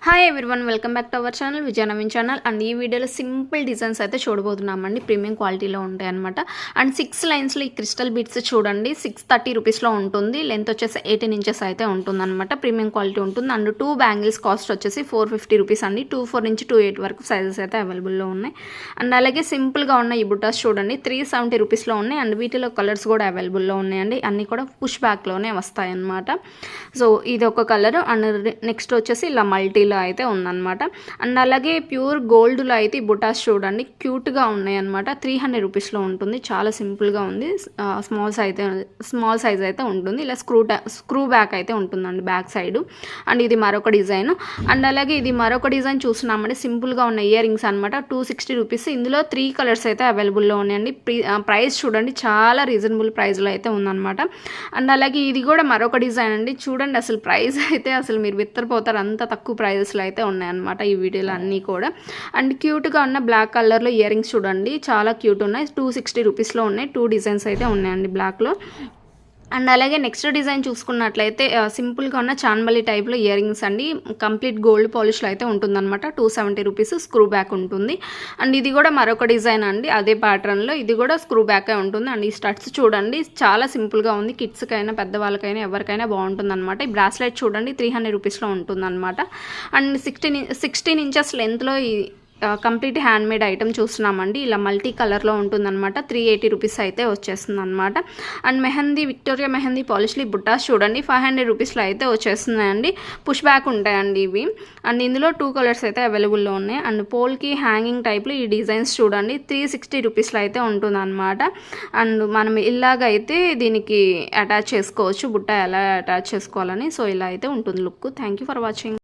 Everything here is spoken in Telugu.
Hi everyone, welcome back to our channel Vijaya Naveen channel. And ఈ వీడియోలో సింపుల్ డిజైన్స్ అయితే చూడబోతున్నామండి. ప్రీమియం క్వాలిటీలో ఉంటాయి అనమాట. అండ్ 6 లైన్స్లో ఈ క్రిస్టల్ బీడ్స్ చూడండి 630 రూపీస్లో ఉంటుంది. లెంత్ వచ్చేసి 18 ఇంచెస్ అయితే ఉంటుందన్నమాట. ప్రీమియం క్వాలిటీ ఉంటుంది. అండ్ 2 బ్యాంగిల్స్ కాస్ట్ వచ్చేసి 450 రూపీస్ అండి. 24 నుంచి 28 వరకు సైజెస్ అయితే అవైలబుల్లో ఉన్నాయి. అండ్ అలాగే సింపుల్గా ఉన్న ఈ బుటాస్ చూడండి 370 రూపీస్లో ఉన్నాయి. అండ్ వీటిలో కలర్స్ కూడా అవైలబుల్లో ఉన్నాయండి. అన్నీ కూడా పుష్ బ్యాక్లోనే వస్తాయి అన్నమాట. సో ఇది ఒక కలర్. అండ్ నెక్స్ట్ వచ్చేసి ఇలా మల్టీలో అయితే ఉందన్నమాట. అండ్ అలాగే ప్యూర్ గోల్డ్లో అయితే ఈ బుటాస్ చూడండి క్యూట్గా ఉన్నాయి అనమాట. 300 రూపీస్లో ఉంటుంది. చాలా సింపుల్గా ఉంది. స్మాల్ సైజ్ అయితే ఉంటుంది. ఇలా స్క్రూ బ్యాక్ అయితే ఉంటుందండి బ్యాక్ సైడ్. అండ్ ఇది మరొక డిజైన్. అండ్ అలాగే ఇది మరొక డిజైన్ చూస్తున్నామండి. సింపుల్గా ఉన్న ఇయర్ రింగ్స్ అనమాట. 260 రూపీస్. ఇందులో 3 కలర్స్ అయితే అవైలబుల్లో ఉన్నాయండి. ప్రైస్ చూడండి చాలా రీజనబుల్ ప్రైస్లో అయితే ఉందన్నమాట. అండ్ అలాగే ఇది కూడా మరొక డిజైన్ అండి. చూడండి అసలు ప్రైస్ అయితే అసలు మీరు విత్తరపోతారు, అంత తక్కువ ప్రైజెస్లో అయితే ఉన్నాయన్నమాట ఈ వీడియోలో అన్నీ కూడా. అండ్ క్యూట్గా ఉన్న బ్లాక్ కలర్లో ఇయర్ రింగ్స్ చూడండి చాలా క్యూట్ ఉన్నాయి. 260 రూపీస్లో ఉన్నాయి. 2 డిజైన్స్ అయితే ఉన్నాయండి బ్లాక్లో. అండ్ అలాగే నెక్స్ట్ డిజైన్ చూసుకున్నట్లయితే సింపుల్గా ఉన్న చాన్బలి టైప్లో ఇయర్ రింగ్స్ అండి. కంప్లీట్ గోల్డ్ పాలిష్లో అయితే ఉంటుందన్నమాట. 270 రూపీస్. స్క్రూ బ్యాక్ ఉంటుంది. అండ్ ఇది కూడా మరొక డిజైన్ అండి. అదే ప్యాటర్న్లో ఇది కూడా స్క్రూ బ్యాకే ఉంటుంది. అండ్ ఈ స్టడ్స్ చూడండి చాలా సింపుల్గా ఉంది. కిడ్స్కైనా పెద్దవాళ్ళకైనా ఎవరికైనా బాగుంటుంది అనమాట. ఈ బ్రాస్లెట్ చూడండి 300 రూపీస్లో ఉంటుందన్నమాట. అండ్ 16 ఇంచెస్ లెంత్లో ఈ కంప్లీట్ హ్యాండ్మేడ్ ఐటమ్ చూస్తున్నామండి. ఇలా మల్టీ కలర్లో ఉంటుందన్నమాట. 380 రూపీస్ అయితే వచ్చేస్తుంది అనమాట. అండ్ విక్టోరియా మెహందీ పాలిష్లీ బుట్టాస్ చూడండి 500 రూపీస్లో అయితే వచ్చేస్తున్నాయండి. పుష్ బ్యాక్ ఉంటాయండి ఇవి. అండ్ ఇందులో 2 కలర్స్ అయితే అవైలబుల్లో ఉన్నాయి. అండ్ పోల్కి హ్యాంగింగ్ టైప్లో ఈ డిజైన్స్ చూడండి 360 రూపీస్లో అయితే ఉంటుందన్నమాట. అండ్ మనం ఇలాగైతే దీనికి అటాచ్ చేసుకోవచ్చు. బుట్ట ఎలా అటాచ్ చేసుకోవాలని. సో ఇలా అయితే ఉంటుంది look. Thank you for watching.